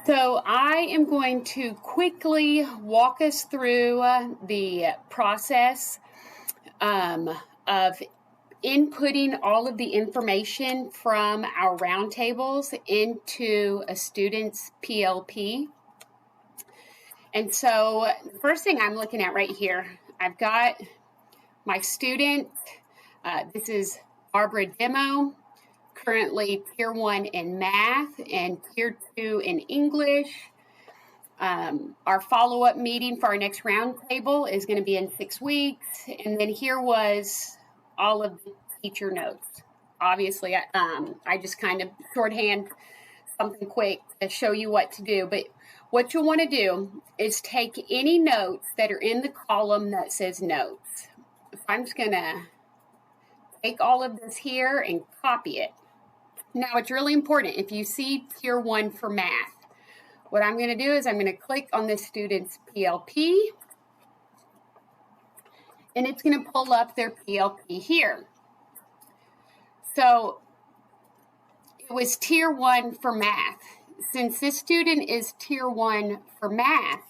So I am going to quickly walk us through the process of inputting all of the information from our roundtables into a student's PLP. And so the first thing I'm looking at right here, I've got my student. This is Barbara Demo, currently Tier 1 in Math and Tier 2 in English. Our follow-up meeting for our next roundtable is going to be in 6 weeks. And then here was all of the teacher notes. Obviously, I just kind of shorthand something quick to show you what to do. But what you'll want to do is take any notes that are in the column that says notes. I'm just going to take all of this here and copy it. Now, it's really important. If you see Tier 1 for Math, what I'm going to do is I'm going to click on this student's PLP, and it's going to pull up their PLP here. So it was Tier 1 for Math. Since this student is Tier 1 for Math,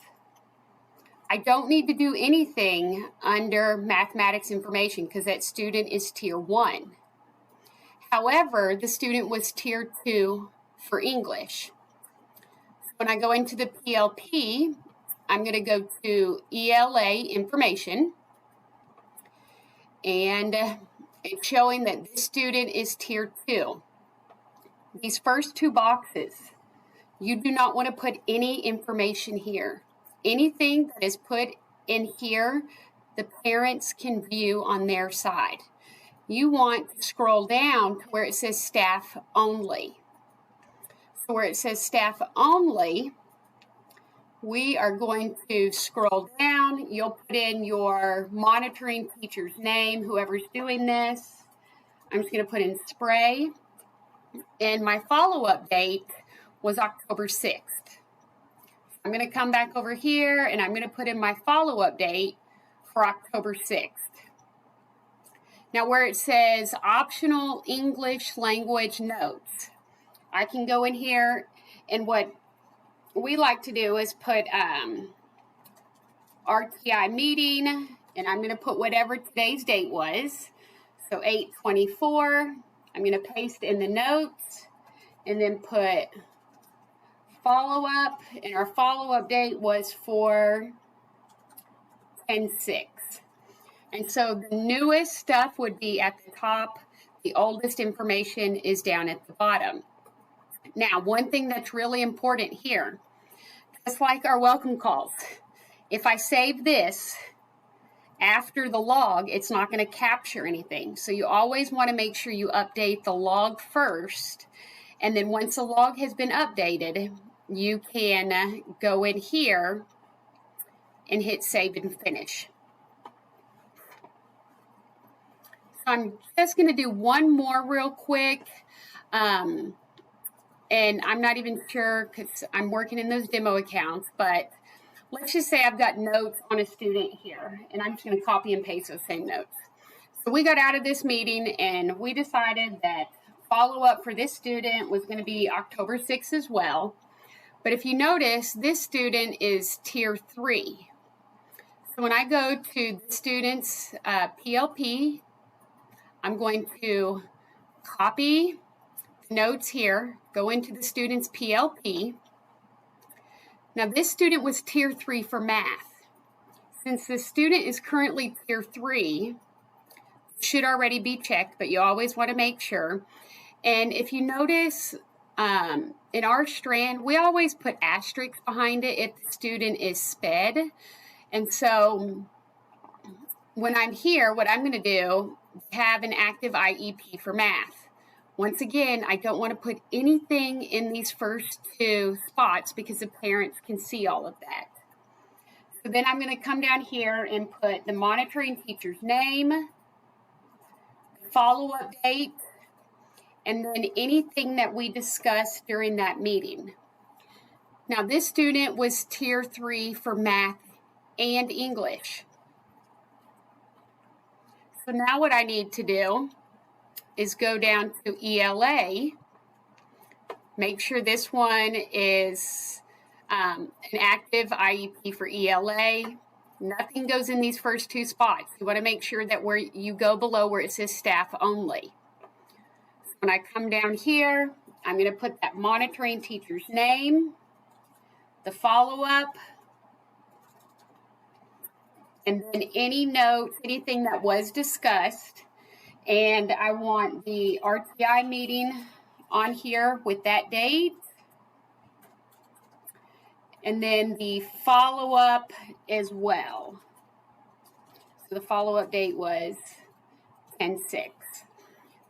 I don't need to do anything under Mathematics Information because that student is Tier 1. However, the student was Tier 2 for English. When I go into the PLP, I'm going to go to ELA Information, and it's showing that this student is Tier 2. These first two boxes, you do not want to put any information here. Anything that is put in here, the parents can view on their side. You want to scroll down to where it says Staff Only. So where it says Staff Only, we are going to scroll down. You'll put in your monitoring teacher's name, whoever's doing this. I'm just going to put in Spray. And my follow-up date was October 6th. I'm going to come back over here and I'm going to put in my follow-up date for October 6th. Now where it says optional English language notes, I can go in here, and what we like to do is put RTI meeting, and I'm going to put whatever today's date was. So 8/24, I'm going to paste in the notes and then put follow-up, and our follow-up date was for 10/6. And so the newest stuff would be at the top. The oldest information is down at the bottom. Now, one thing that's really important here, just like our welcome calls, if I save this after the log, it's not going to capture anything. So you always want to make sure you update the log first. And then once the log has been updated, you can go in here and hit save and finish. So I'm just going to do one more real quick. And I'm not even sure because I'm working in those demo accounts, but let's just say I've got notes on a student here, and I'm just going to copy and paste those same notes. So we got out of this meeting and we decided that follow-up for this student was going to be October 6th as well. But if you notice, this student is Tier 3. So when I go to the student's PLP, I'm going to copy the notes here, go into the student's PLP. Now this student was Tier 3 for Math. Since the student is currently Tier 3, it should already be checked, but you always want to make sure. And if you notice, in our strand, we always put asterisks behind it if the student is SPED. And so when I'm here, what I'm going to do is have an active IEP for Math. Once again, I don't want to put anything in these first two spots because the parents can see all of that. So then I'm going to come down here and put the monitoring teacher's name, follow-up date, and then anything that we discussed during that meeting. Now, this student was Tier 3 for Math and English. So now what I need to do is go down to ELA, make sure this one is an active IEP for ELA. Nothing goes in these first two spots. You want to make sure that where you go below where it says staff only. When I come down here, I'm going to put that monitoring teacher's name, the follow-up, and then any notes, anything that was discussed. And I want the RTI meeting on here with that date. And then the follow-up as well. So the follow-up date was 10/6.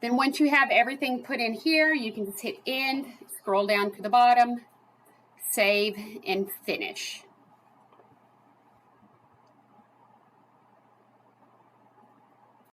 Then once you have everything put in here, you can just hit end, scroll down to the bottom, save, and finish.